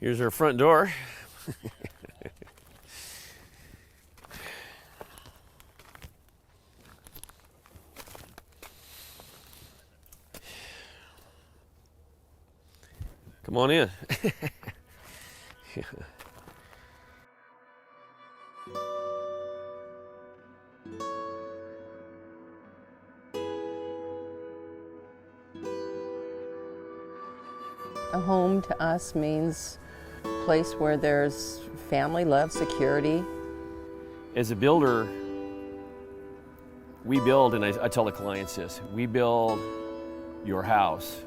Here's our front door. Come on in. A home to us means a place where there's family, love, security. As a builder, we build, and I tell the clients this, we build your house.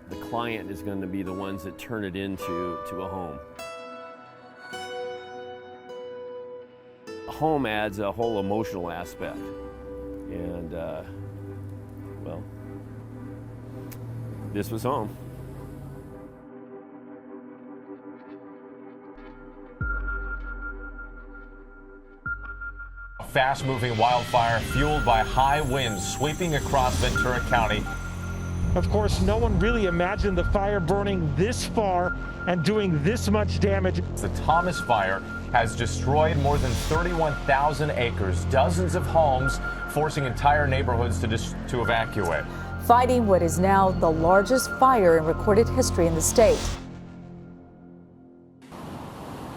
The client is going to be the ones that turn it into a home. A home adds a whole emotional aspect. And, well, this was home. A fast-moving wildfire fueled by high winds sweeping across Ventura County. Of course, no one really imagined the fire burning this far and doing this much damage. The Thomas Fire has destroyed more than 31,000 acres, dozens of homes, forcing entire neighborhoods to evacuate. Fighting what is now the largest fire in recorded history in the state.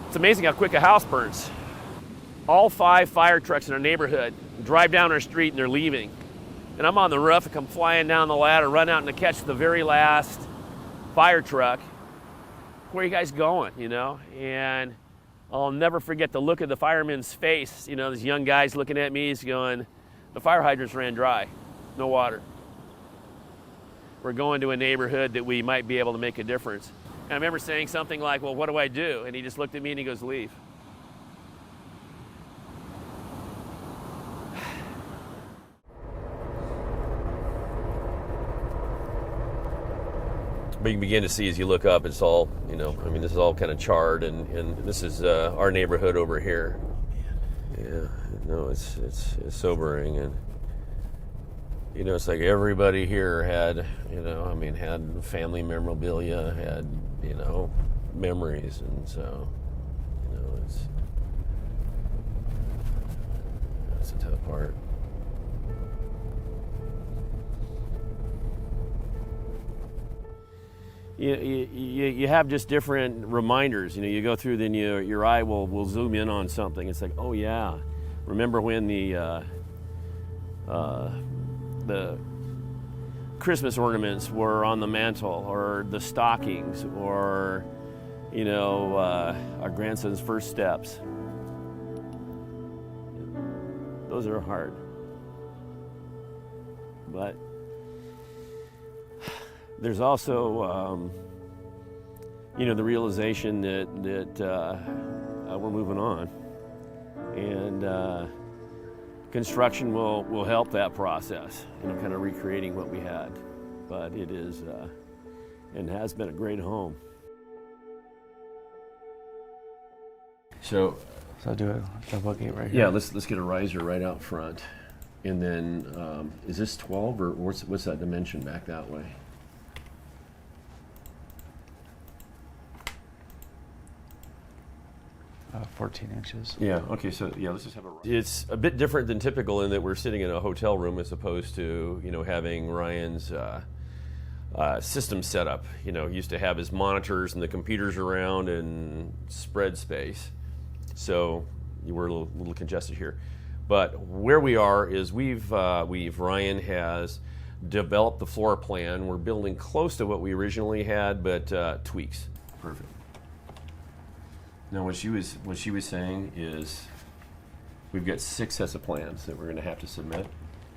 It's amazing how quick a house burns. All 5 fire trucks in our neighborhood drive down our street and they're leaving. And I'm on the roof, I come flying down the ladder, run out and to catch the very last fire truck. Where are you guys going, you know? And I'll never forget the look of the fireman's face. You know, this young guy's looking at me, he's going, the fire hydrants ran dry, no water. We're going to a neighborhood that we might be able to make a difference. And I remember saying something like, well, what do I do? And he just looked at me and he goes, leave. But you can begin to see as you look up, it's all, you know, I mean, this is all kind of charred, and this is our neighborhood over here. Yeah, no, it's sobering, and, you know, it's like everybody here had, you know, I mean, had family memorabilia, had, you know, memories, and so, you know, that's a tough part. You have just different reminders. You know, you go through, then your eye will zoom in on something. It's like, oh yeah, remember when the Christmas ornaments were on the mantle, or the stockings, or, you know, our grandson's first steps. Those are hard, but there's also, you know, the realization that we're moving on, and construction will help that process, you know, kind of recreating what we had. But it is, and has been a great home. So I'll do a double gate right here. Yeah, let's get a riser right out front, and then is this 12 or what's that dimension back that way? 14 inches. Yeah, okay, so yeah, let's just have a... It's a bit different than typical in that we're sitting in a hotel room as opposed to, you know, having Ryan's system set up. You know, he used to have his monitors and the computers around and spread space. So we're a little congested here. But where we are is Ryan has developed the floor plan. We're building close to what we originally had, but tweaks. Perfect. Now, what she was saying is, we've got 6 sets of plans that we're going to have to submit.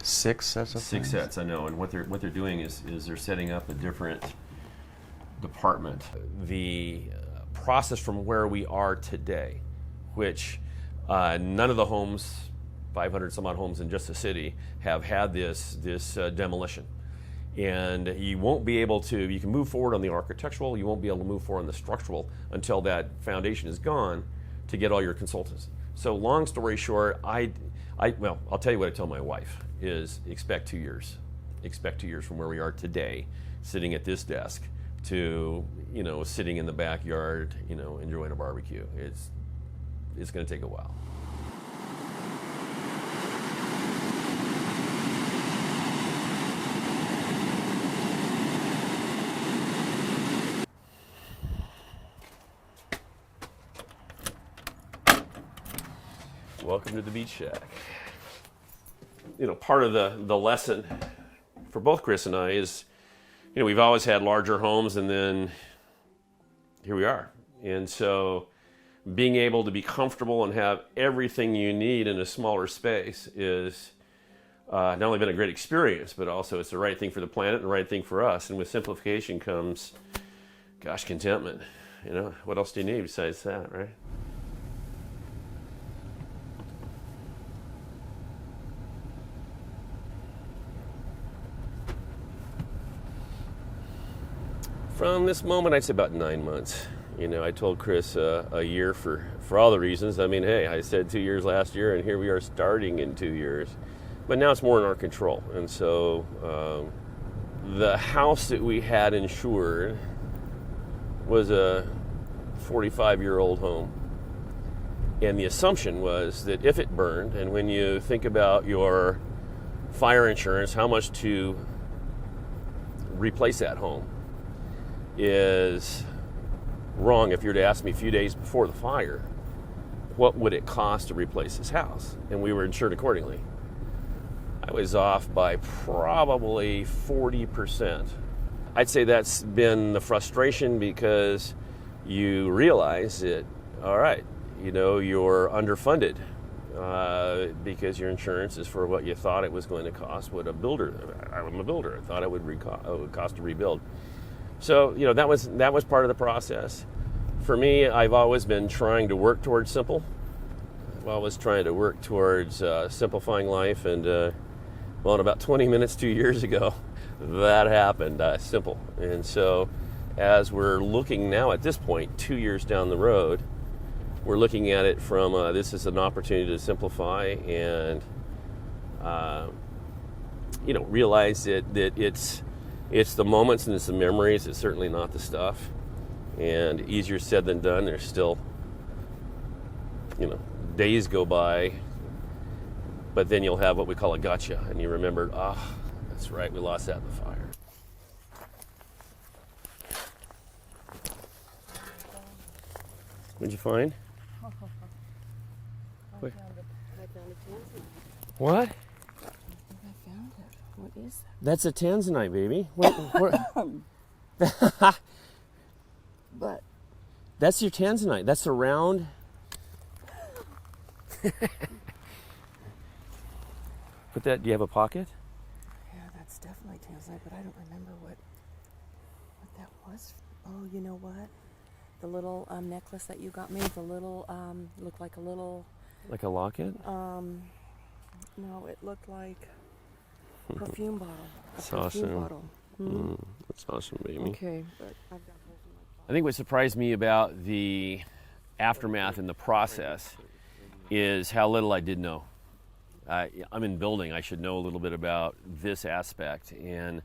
6 sets of plans? 6 sets, I know. And what they're doing is they're setting up a different department. The process from where we are today, which none of the homes, 500 some odd homes in just the city, have had this demolition. And you won't be able to, you can move forward on the architectural, you won't be able to move forward on the structural until that foundation is gone to get all your consultants. So long story short, well, I'll tell you what I tell my wife, is expect 2 years. Expect 2 years from where we are today, sitting at this desk, to, you know, sitting in the backyard, you know, enjoying a barbecue. It's going to take a while. Welcome to the Beach Shack. You know, part of the lesson for both Chris and I is, you know, we've always had larger homes, and then here we are. And so being able to be comfortable and have everything you need in a smaller space is not only been a great experience, but also it's the right thing for the planet and the right thing for us. And with simplification comes, gosh, contentment. You know, what else do you need besides that, right? From this moment, I'd say about 9 months. You know, I told Chris a year for all the reasons. I mean, hey, I said 2 years last year, and here we are starting in 2 years. But now it's more in our control. And so the house that we had insured was a 45-year-old home. And the assumption was that if it burned, and when you think about your fire insurance, how much to replace that home is wrong. If you were to ask me a few days before the fire, what would it cost to replace this house? And we were insured accordingly. I was off by probably 40%. I'd say that's been the frustration, because you realize that, all right, you know, you're underfunded because your insurance is for what you thought it was going to cost. I'm a builder. I thought it would cost to rebuild. So, you know, that was part of the process. For me, I've always been trying to work towards simple. I've always trying to work towards simplifying life. And, well, in about 20 minutes, 2 years ago, that happened, simple. And so as we're looking now at this point, 2 years down the road, we're looking at it from this is an opportunity to simplify and, you know, realize that it's the moments and it's the memories. It's certainly not the stuff. And easier said than done. There's still, you know, days go by, but then you'll have what we call a gotcha. And you remember, that's right, we lost that in the fire. What'd you find? I found a tanzanite. What? I found it. What is that? That's a tanzanite, baby. But That's your tanzanite. That's a round. Put that. Do you have a pocket? yeah, that's definitely tanzanite, but I don't remember what that was. Oh, you know what? The little necklace that you got me, the little looked like a little. Like a locket? No, it looked like a perfume bottle. That's awesome. That's awesome, baby. Okay, but I've got holes in my pocket. I think what surprised me about the aftermath and the process is how little I did know. I'm in building. I should know a little bit about this aspect. And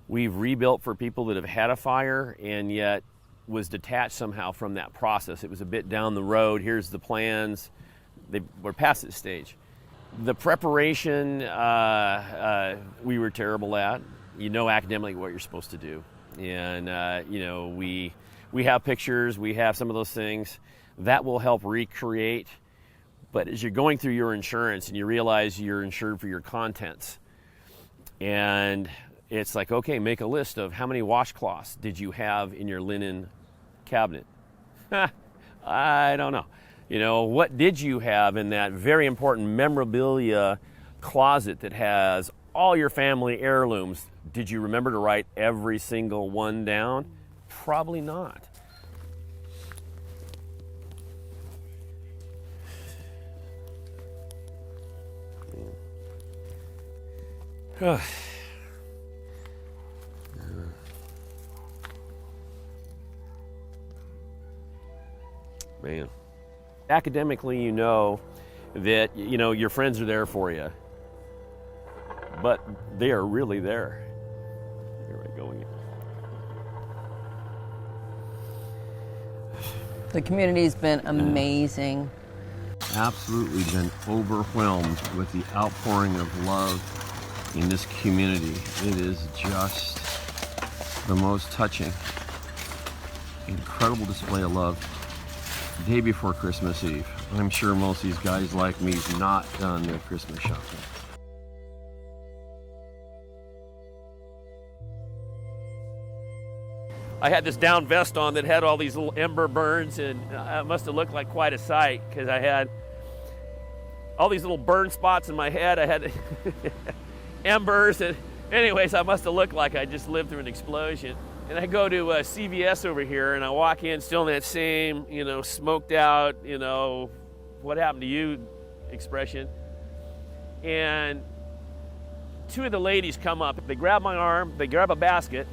we've rebuilt for people that have had a fire and yet was detached somehow from that process. It was a bit down the road. Here's the plans. We're past this stage. The preparation, we were terrible at. You know academically what you're supposed to do. And, you know, we have pictures. We have some of those things. That will help recreate. But as you're going through your insurance and you realize you're insured for your contents, and it's like, okay, make a list of how many washcloths did you have in your linen cabinet. I don't know. You know, what did you have in that very important memorabilia closet that has all your family heirlooms? Did you remember to write every single one down? Probably not. Man. Academically, you know that, you know, your friends are there for you, but they are really there. Here I go again. The community's been amazing. Absolutely been overwhelmed with the outpouring of love in this community. It is just the most touching, incredible display of love. The day before Christmas Eve. I'm sure most of these guys like me have not done their Christmas shopping. I had this down vest on that had all these little ember burns, and it must have looked like quite a sight because I had all these little burn spots in my head. I had embers, and anyways, I must have looked like I just lived through an explosion. And I go to CVS over here, and I walk in still in that same, smoked out, what happened to you expression. And two of the ladies come up. They grab my arm, they grab a basket.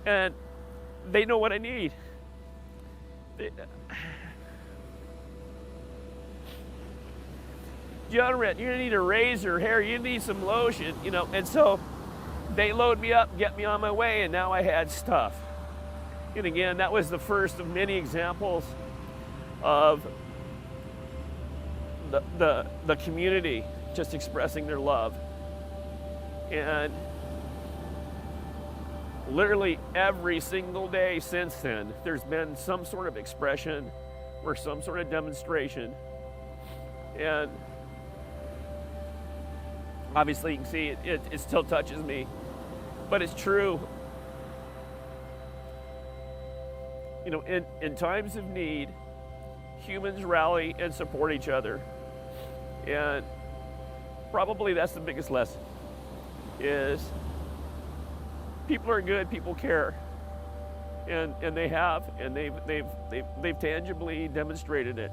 And they know what I need. Deodorant, you're gonna need a razor, hair, you need some lotion, and so they load me up, get me on my way, and now I had stuff. And again, that was the first of many examples of the community just expressing their love. And literally every single day since then, there's been some sort of expression or some sort of demonstration. And obviously you can see it still touches me, but it's true. In times of need, humans rally and support each other. And probably that's the biggest lesson, is people are good, people care. And they have, and they've tangibly demonstrated it.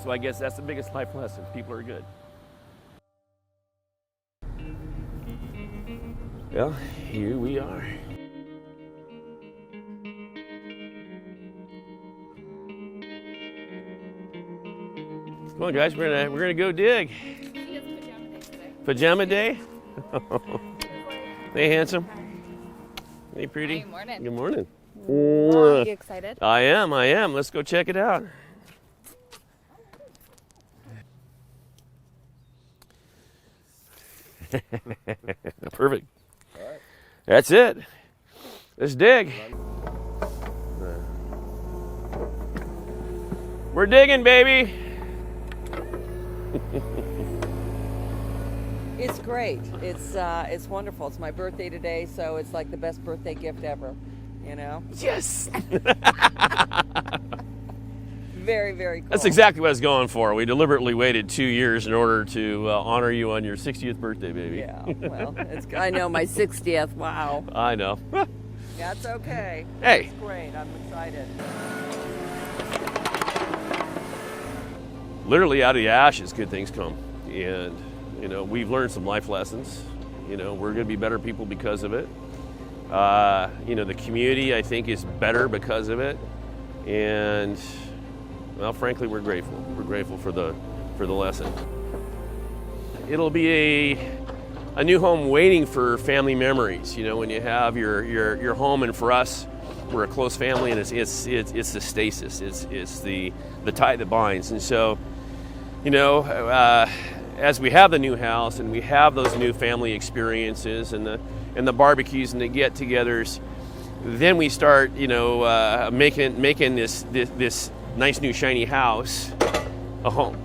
So I guess that's the biggest life lesson. People are good. Well, here we are. Come on, guys. We're gonna go dig. Pajama day? Hey, handsome. Hey, pretty. Good morning. Good morning. Are you excited? I am. Let's go check it out. Perfect. All right. That's it. Let's dig. We're digging, baby. It's great. It's wonderful. It's my birthday today, so it's like the best birthday gift ever. Yes. Very, very cool. That's exactly what I was going for. We deliberately waited 2 years in order to honor you on your 60th birthday, baby. Yeah. Well, I know my 60th. Wow. I know. That's okay. Hey. That's great. I'm excited. Literally out of the ashes, good things come. And, we've learned some life lessons. We're going to be better people because of it. The community, I think, is better because of it. And, well, frankly, we're grateful. We're grateful for the lesson. It'll be a new home waiting for family memories. When you have your home, and for us, we're a close family, and it's the stasis. It's the tie that binds. And so, as we have the new house and we have those new family experiences and the barbecues and the get-togethers, then we start, making this nice new shiny house a home.